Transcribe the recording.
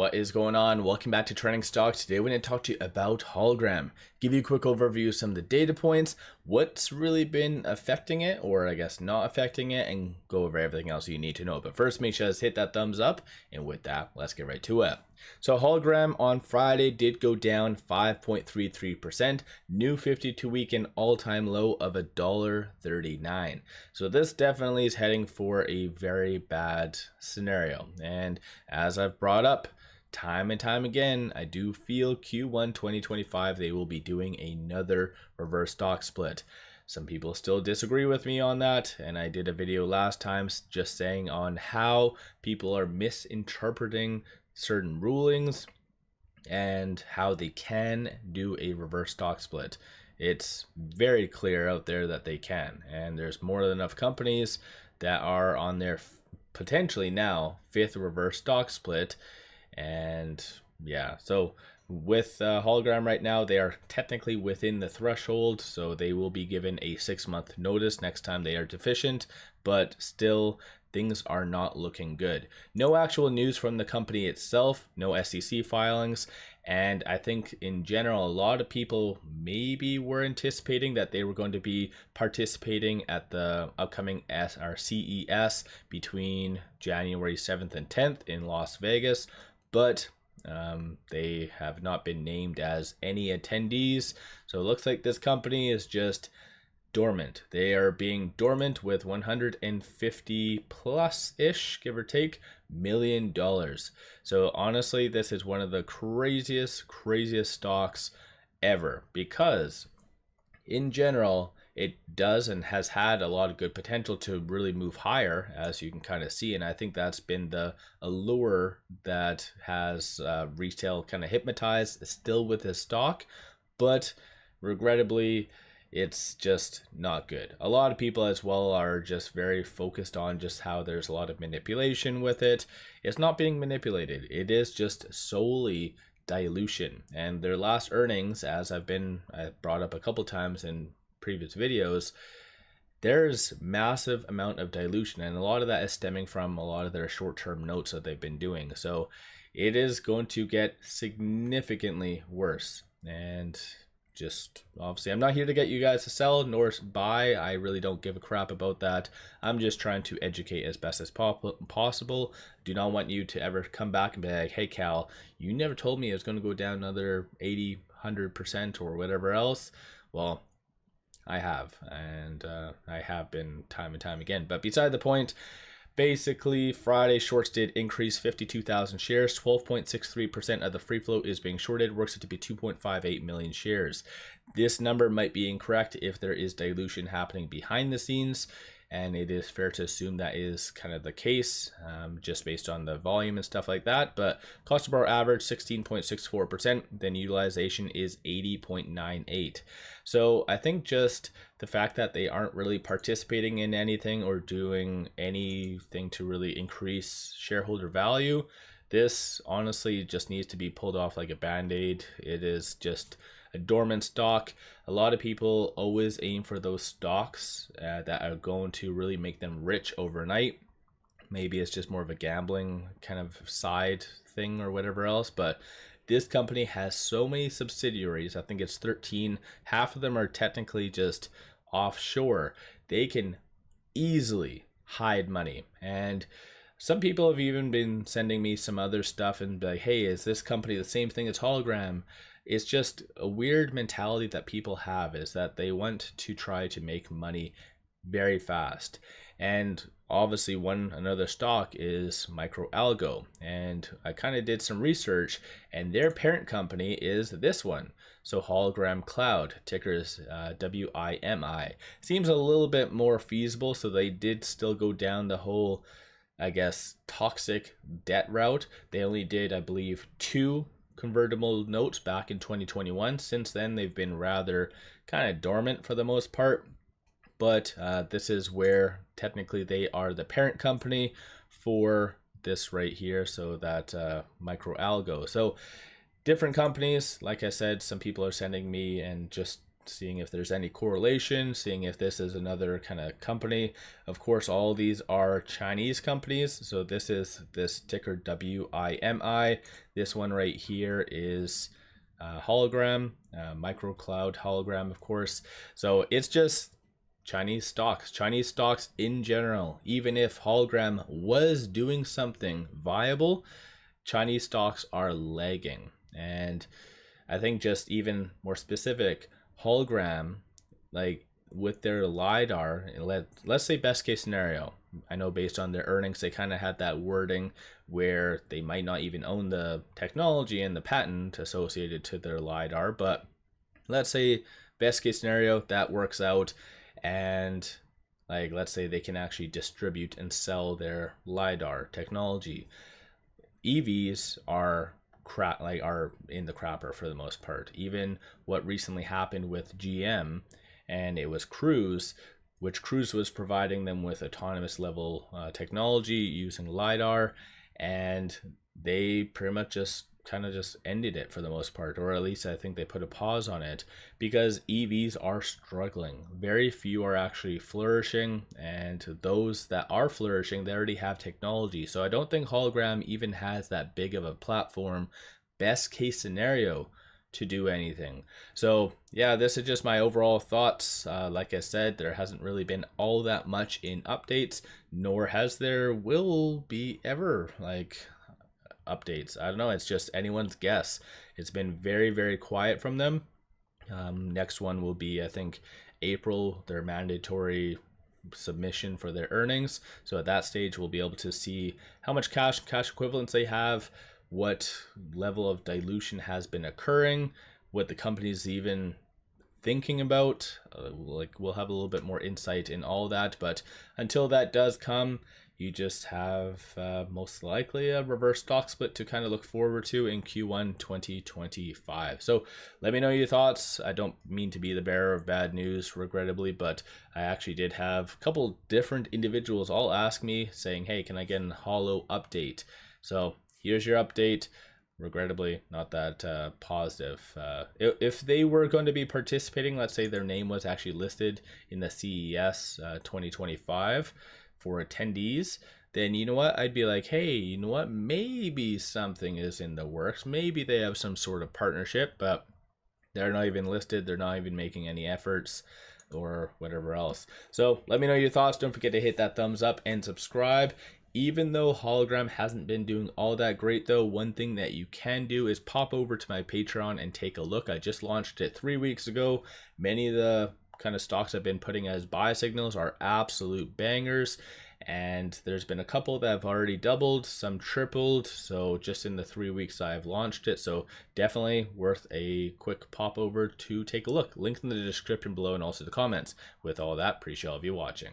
What is going on? Welcome back to Trending Stocks. Today we're going to talk to you about hologram, give you a quick overview of some of the data points, what's really been affecting it, or I guess not affecting it, and go over everything else you need to know. But first, make sure to hit that thumbs up, and with that, let's get right to it. So hologram on Friday did go down 5.33%, new 52-week and all-time low of $1.39. So this definitely is heading for a very bad scenario. And as I've brought up time and time again, I do feel Q1 2025 they will be doing another reverse stock split. Some people still disagree with me on that, and I did a video last time just saying on how people are misinterpreting certain rulings and how they can do a reverse stock split. It's very clear out there that they can, and there's more than enough companies that are on their potentially now 5th reverse stock split. And yeah, so with hologram right now, they are technically within the threshold, so they will be given a 6-month notice next time they are deficient, but still things are not looking good. No actual news from the company itself, no SEC filings, and I think in general a lot of people maybe were anticipating that they were going to be participating at the upcoming CES between January 7th and 10th in Las Vegas, but they have not been named as any attendees. So it looks like this company is just dormant. They are being dormant with 150 plus ish, give or take, $1 million. So honestly, this is one of the craziest stocks ever, because in general it does and has had a lot of good potential to really move higher, as you can kind of see, and I think that's been the allure that has retail kind of hypnotized still with this stock. But regrettably, it's just not good. A lot of people as well are just very focused on just how there's a lot of manipulation with it. It's not being manipulated. It is just solely dilution. And their last earnings, as I brought up a couple times in previous videos, there's massive amount of dilution, and a lot of that is stemming from a lot of their short-term notes that they've been doing. So it is going to get significantly worse. And just obviously, I'm not here to get you guys to sell nor buy. I really don't give a crap about that. I'm just trying to educate as best as possible. Do not want you to ever come back and be like, hey Cal, you never told me it was going to go down another 80, 100% or whatever else. Well, I have, and I have been time and time again. But beside the point, basically, Friday shorts did increase 52,000 shares. 12.63% of the free float is being shorted. Works it to be 2.58 million shares. This number might be incorrect if there is dilution happening behind the scenes, and it is fair to assume that is kind of the case, just based on the volume and stuff like that. But cost to borrow average 16.64%, then utilization is 80.98. So I think just the fact that they aren't really participating in anything or doing anything to really increase shareholder value, this honestly just needs to be pulled off like a band-aid. It is just a dormant stock. A lot of people always aim for those stocks that are going to really make them rich overnight. Maybe it's just more of a gambling kind of side thing or whatever else, but this company has so many subsidiaries. I think it's 13. Half of them are technically just offshore. They can easily hide money. And some people have even been sending me some other stuff and be like, hey, is this company the same thing as hologram? It's just a weird mentality that people have, is that they want to try to make money very fast. And obviously another stock is MicroCloud, and I kind of did some research, and their parent company is this one. So Hologram Cloud, ticker is WIMI. Seems a little bit more feasible, so they did still go down the whole, I guess, toxic debt route. They only did, I believe, 2 convertible notes back in 2021. Since then, they've been rather kind of dormant for the most part. But this is where technically they are the parent company for this right here, so that MicroCloud. So different companies, like I said, some people are sending me and just seeing if there's any correlation, seeing if this is another kind of company. Of course, all these are Chinese companies. So this is this ticker WIMI. This one right here is Hologram, MicroCloud Hologram, of course. So it's just Chinese stocks in general. Even if Hologram was doing something viable, Chinese stocks are lagging. And I think just even more specific, Hologram, like with their LiDAR, let's say best case scenario, I know based on their earnings, they kind of had that wording where they might not even own the technology and the patent associated to their LiDAR, but let's say best case scenario, that works out, and like let's say they can actually distribute and sell their LiDAR technology. EVs are in the crapper for the most part. Even what recently happened with GM, and it was Cruise, which Cruise was providing them with autonomous level technology using LiDAR, and they pretty much just ended it for the most part, or at least I think they put a pause on it, because EVs are struggling. Very few are actually flourishing, and those that are flourishing, they already have technology. So I don't think Hologram even has that big of a platform, best case scenario, to do anything. So yeah, this is just my overall thoughts. Like I said, there hasn't really been all that much in updates, nor has there will be ever like updates. I don't know, it's just anyone's guess. It's been very, very quiet from them. Next one will be, I think, April, their mandatory submission for their earnings. So at that stage, we'll be able to see how much cash equivalents they have, what level of dilution has been occurring, what the company's even thinking about. Like we'll have a little bit more insight in all that, but until that does come, you just have most likely a reverse stock split to kind of look forward to in Q1 2025. So let me know your thoughts. I don't mean to be the bearer of bad news, regrettably, but I actually did have a couple different individuals all ask me saying, hey, can I get an HOLO update? So here's your update. Regrettably, not that positive. If they were going to be participating, let's say their name was actually listed in the CES 2025 for attendees, then you know what, I'd be like, hey, you know what, maybe something is in the works. Maybe they have some sort of partnership, but they're not even listed. They're not even making any efforts or whatever else. So let me know your thoughts. Don't forget to hit that thumbs up and subscribe. Even though Hologram hasn't been doing all that great though, one thing that you can do is pop over to my Patreon and take a look. I just launched it 3 weeks ago. Many of the kind of stocks I've been putting as buy signals are absolute bangers, and there's been a couple that have already doubled, some tripled, so just in the 3 weeks I've launched it. So definitely worth a quick pop over to take a look. Link in the description below and also the comments. With all that, appreciate all of you watching.